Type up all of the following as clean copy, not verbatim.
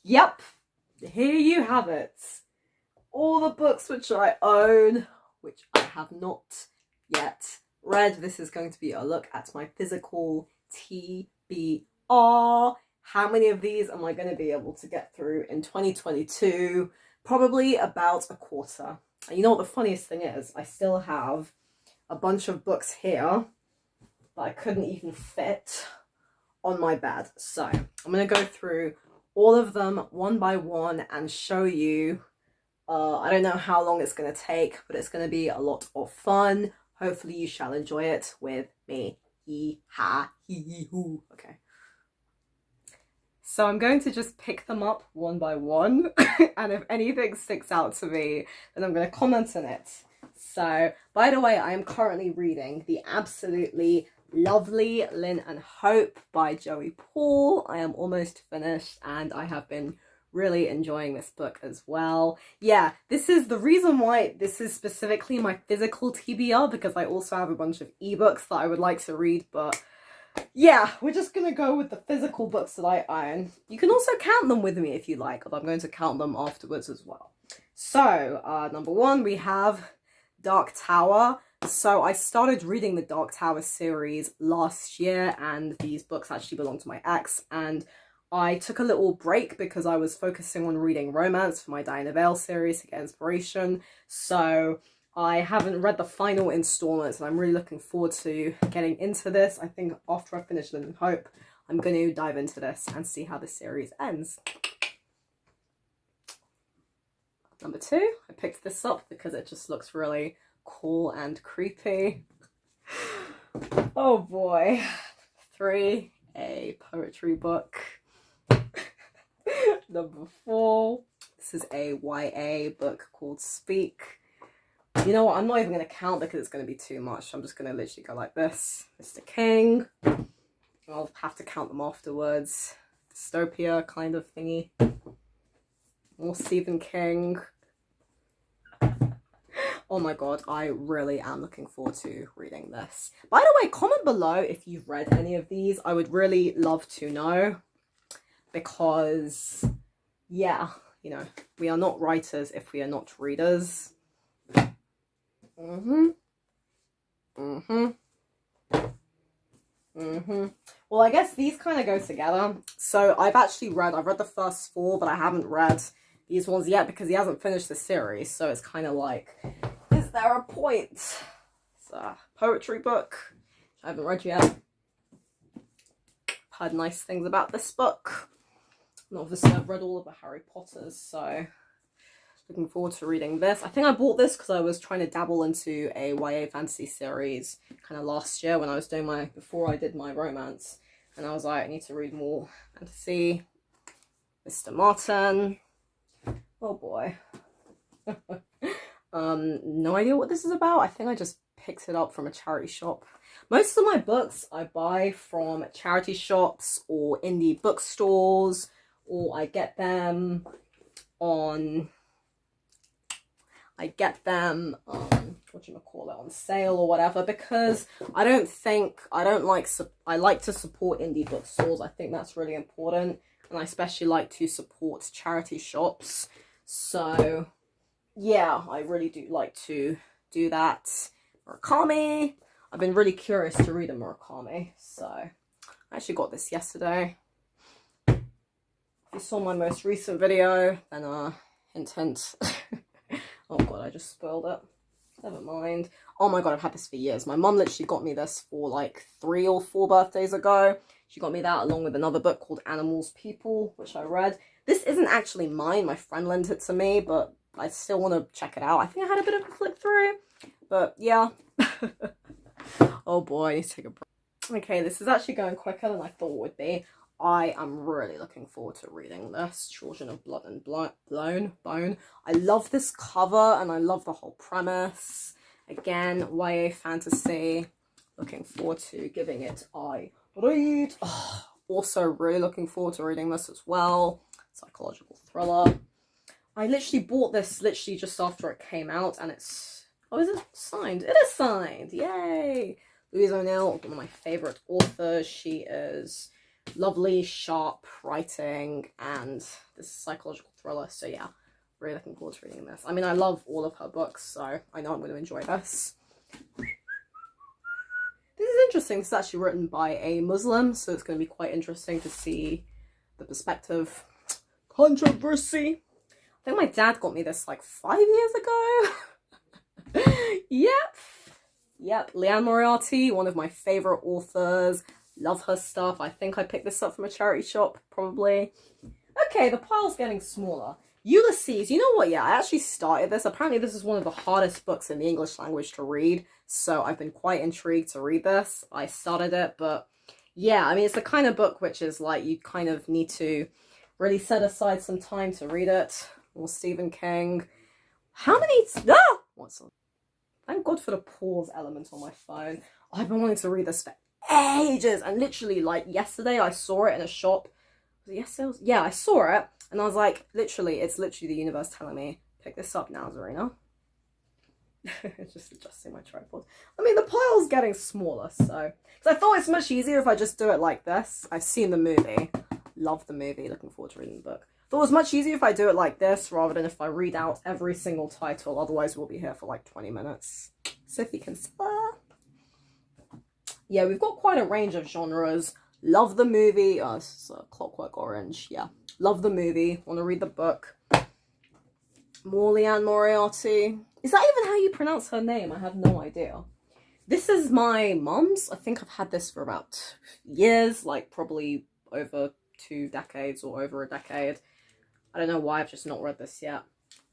Yep, here you have it. All the books which I own, which I have not yet read. This is going to be a look at my physical TBR. How many of these am I going to be able to get through in 2022? Probably about a quarter. And you know what the funniest thing is? I still have a bunch of books here that I couldn't even fit on my bed. So I'm going to go through all of them one by one and show you. I don't know how long it's going to take, but it's going to be a lot of fun. Hopefully you shall enjoy it with me. Hee ha hee hee hoo. Okay. So I'm going to just pick them up one by one, and if anything sticks out to me, then I'm going to comment on it. So, by the way, I am currently reading the absolutely lovely Lynn and Hope by Joey Paul. I am almost finished, and I have been really enjoying this book as well. Yeah, this is the reason why this is specifically my physical TBR, because I also have a bunch of ebooks that I would like to read, but yeah, we're just gonna go with the physical books that I own. You can also count them with me if you like, but I'm going to count them afterwards as well. So, number one, we have Dark Tower. So I started reading the Dark Tower series last year, and these books actually belong to my ex, and I took a little break because I was focusing on reading romance for my Diana Vale series to get inspiration. So I haven't read the final installments, and I'm really looking forward to getting into this. I think after I finish Lynn and Hope, I'm going to dive into this and see how the series ends. Number two, I picked this up because it just looks really cool and creepy. Oh boy. Three, a poetry book. Number four, this is a YA book called Speak. You know what, I'm not even going to count because it's going to be too much. I'm just going to literally go like this. Mr. King. I'll have to count them afterwards. Dystopia kind of thingy. More Stephen King. Oh my god, I really am looking forward to reading this. By the way, comment below if you've read any of these. I would really love to know. Because, yeah, you know, we are not writers if we are not readers. Well, I guess these kind of go together. So I've read the first four, but I haven't read these ones yet because he hasn't finished the series. So it's kind of like, is there a point? It's a poetry book I haven't read yet. Heard nice things about this book. And obviously I've read all of the Harry Potters, so looking forward to reading this. I think I bought this because I was trying to dabble into a YA fantasy series kind of last year when I was doing before I did my romance. And I was like, I need to read more fantasy. Mr. Martin. Oh boy. No idea what this is about. I think I just picked it up from a charity shop. Most of my books I buy from charity shops or indie bookstores, or I get them on on sale or whatever, because I like to support indie bookstores. I think that's really important, and I especially like to support charity shops. So yeah, I really do like to do that. Murakami. I've been really curious to read a Murakami, so I actually got this yesterday. If you saw my most recent video, then hint hint. Oh god, I just spoiled it. Never mind. Oh my god, I've had this for years. My mum literally got me this for like 3 or 4 birthdays ago. She got me that along with another book called Animals People, which I read. This isn't actually mine. My friend lent it to me, but I still want to check it out. I think I had a bit of a flick through, but yeah. Oh boy, I need to take a break. Okay, this is actually going quicker than I thought it would be. I am really looking forward to reading this. Children of Blood and Bone. I love this cover and I love the whole premise. Again, YA fantasy. Looking forward to giving it a read. Oh, also really looking forward to reading this as well. Psychological thriller. I literally bought this just after it came out, and it's... Oh, is it signed? It is signed! Yay! Louise O'Neill, one of my favourite authors. She is lovely, sharp writing, and this psychological thriller. So yeah, really looking forward to reading this. I mean, I love all of her books, so I know I'm going to enjoy this. This is interesting. This is actually written by a Muslim, so it's going to be quite interesting to see the perspective. Controversy. I think my dad got me this like 5 years ago. Yep. Leanne Moriarty, one of my favorite authors. Love her stuff. I think I picked this up from a charity shop, probably. Okay, the pile's getting smaller. Ulysses, you know what? Yeah, I actually started this. Apparently this is one of the hardest books in the English language to read, so I've been quite intrigued to read this. I started it, but yeah, I mean, it's the kind of book which is like you kind of need to really set aside some time to read it. Or Stephen King. How many... What's on? Thank God for the pause element on my phone. I've been wanting to read this for ages, and literally like yesterday I saw it in a shop. Was it yesterday? Yeah, I saw it and I was like, literally, it's literally the universe telling me, pick this up now, Zarina. Just adjusting my tripod. I mean, the pile's getting smaller, so because I thought it's much easier if I just do it like this. I've seen the movie, love the movie, looking forward to reading the book. Thought it was much easier if I do it like this rather than if I read out every single title, otherwise we'll be here for like 20 minutes. So if you can yeah, we've got quite a range of genres. Love the movie. Oh, this is Clockwork Orange. Yeah, love the movie. Want to read the book. More Leanne Moriarty. Is that even how you pronounce her name? I have no idea. This is my mum's. I think I've had this for about years, like probably over 2 decades or over a decade. I don't know why I've just not read this yet.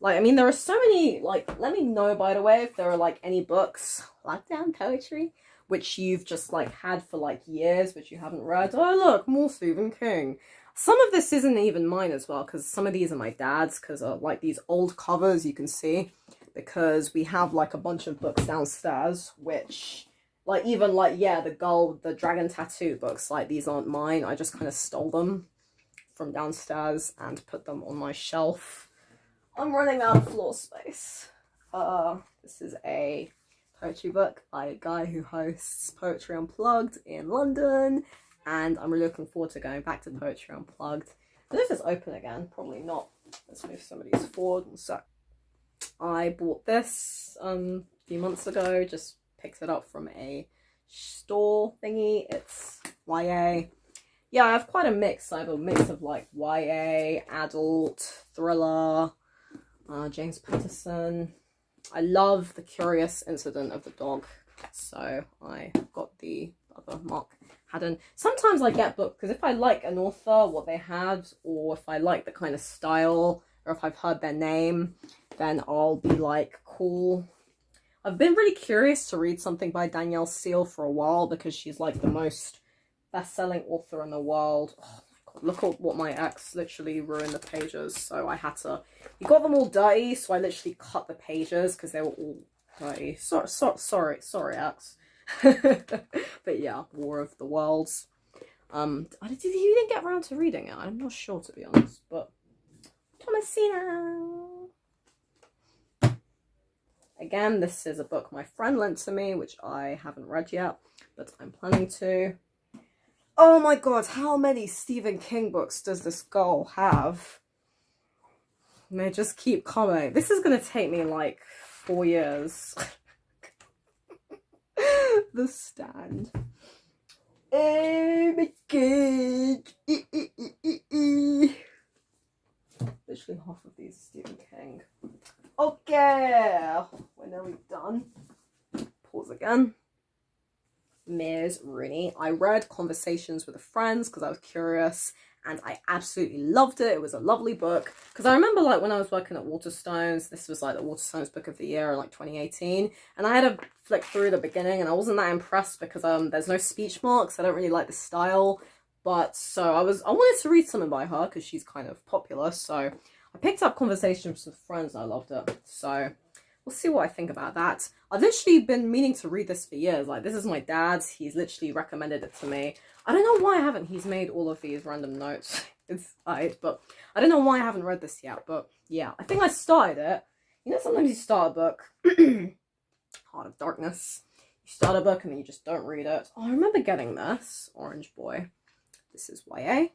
Like, I mean, there are so many, like, let me know, by the way, if there are, like, any books, lockdown poetry, which you've just, like, had for, like, years, which you haven't read. Oh, look, more Stephen King. Some of this isn't even mine as well, because some of these are my dad's, because like, these old covers you can see, because we have, like, a bunch of books downstairs, which, like, even, like, yeah, the Dragon Tattoo books, like, these aren't mine. I just kind of stole them from downstairs and put them on my shelf. I'm running out of floor space. This is a poetry book by a guy who hosts Poetry Unplugged in London, and I'm really looking forward to going back to Poetry Unplugged. I don't know if it's open again, probably not. Let's move some of these forward. So I bought this a few months ago, just picked it up from a store thingy. It's YA. Yeah, I have quite a mix. I have a mix of like YA, adult, thriller, James Patterson. I love The Curious Incident of the Dog, so I got the other Mark Haddon. Sometimes I get books, because if I like an author, what they had, or if I like the kind of style, or if I've heard their name, then I'll be like, cool. I've been really curious to read something by Danielle Steele for a while, because she's like the most best-selling author in the world. Oh my god, look at what my ex literally ruined the pages, so I had to... He got them all dirty, so I literally cut the pages because they were all dirty. Sorry, ex. But yeah, War of the Worlds. You didn't get around to reading it? I'm not sure, to be honest, but... Thomasina! Again, this is a book my friend lent to me, which I haven't read yet, but I'm planning to. Oh my god, how many Stephen King books does this girl have? And they just keep coming. This is going to take me like 4 years. The Stand. Oh my god. Literally half of these Stephen King. Okay, when are we done? Pause again. Ms. Rooney. I read Conversations with a Friend because I was curious, and I absolutely loved it. It was a lovely book. Because I remember, like, when I was working at Waterstones, this was, like, the Waterstones Book of the Year in, like, 2018. And I had to flick through the beginning, and I wasn't that impressed because there's no speech marks. I don't really like the style. But, so I wanted to read something by her because she's kind of popular. So I picked up Conversations with Friends, and I loved it. So we'll see what I think about that. I've literally been meaning to read this for years. Like, this is my dad's. He's literally recommended it to me. I don't know why I haven't. He's made all of these random notes inside, but I don't know why I haven't read this yet. But yeah, I think I started it. You know, sometimes you start a book. Heart of Darkness. You start a book and then you just don't read it. Oh, I remember getting this. Orange Boy. This is YA.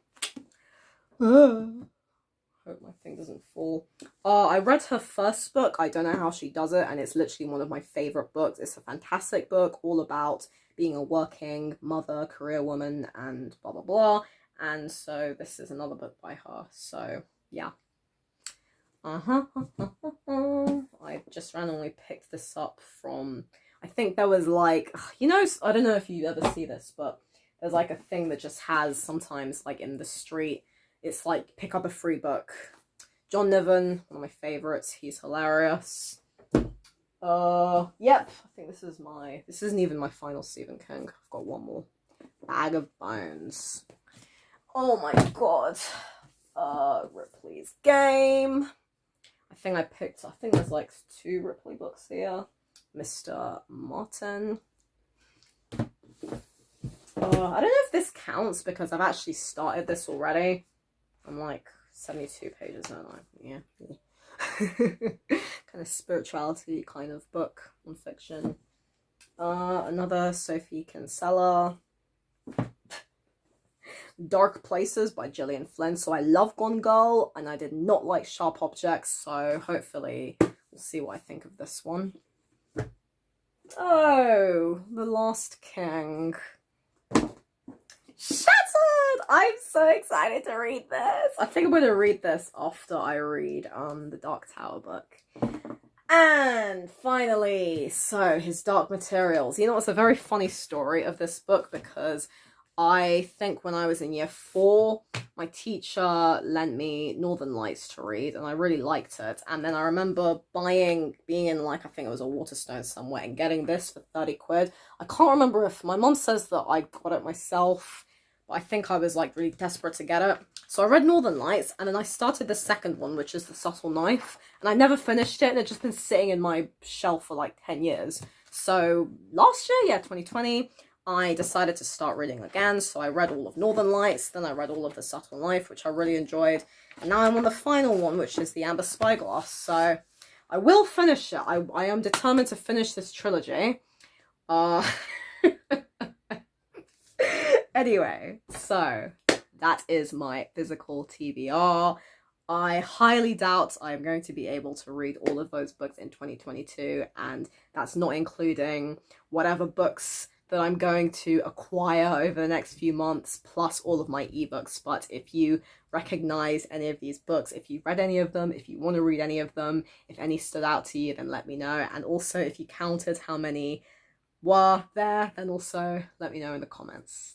Hope my thing doesn't fall. I read her first book. I don't know how she does it, and it's literally one of my favorite books. It's a fantastic book all about being a working mother, career woman, and blah blah blah. And so this is another book by her. So yeah. I just randomly picked this up from, I think there was like, you know, I don't know if you ever see this, but there's like a thing that just has sometimes like in the street, it's like pick up a free book. John Niven, one of my favorites, he's hilarious. Yep, I think this isn't even my final Stephen King. I've got one more. Bag of Bones. Oh my god. Ripley's Game. I think there's like 2 Ripley books here. Mr. Martin. I don't know if this counts because I've actually started this already. I'm like 72 pages, aren't I? Yeah. Kind of spirituality kind of book, non-fiction. Another Sophie Kinsella. Dark Places by Gillian Flynn. So I love Gone Girl and I did not like Sharp Objects, so hopefully we'll see what I think of this one. Oh, The Last King. Shattered! I'm so excited to read this. I think I'm going to read this after I read the Dark Tower book. And finally, so his Dark Materials. You know, it's a very funny story of this book because I think when I was in year 4, my teacher lent me Northern Lights to read and I really liked it. And then I remember being in like, I think it was a Waterstone somewhere and getting this for 30 quid. I can't remember if my mom says that I got it myself, but I think I was like really desperate to get it. So I read Northern Lights and then I started the second one, which is The Subtle Knife. And I never finished it and it's just been sitting in my shelf for like 10 years. So last year, yeah, 2020, I decided to start reading again, so I read all of Northern Lights, then I read all of The Subtle Knife, which I really enjoyed, and now I'm on the final one, which is The Amber Spyglass, so I will finish it. I am determined to finish this trilogy. Anyway, so that is my physical TBR. I highly doubt I'm going to be able to read all of those books in 2022, and that's not including whatever books that I'm going to acquire over the next few months, plus all of my ebooks. But if you recognize any of these books, if you read any of them, if you want to read any of them, if any stood out to you, then let me know. And also if you counted how many were there, then also let me know in the comments.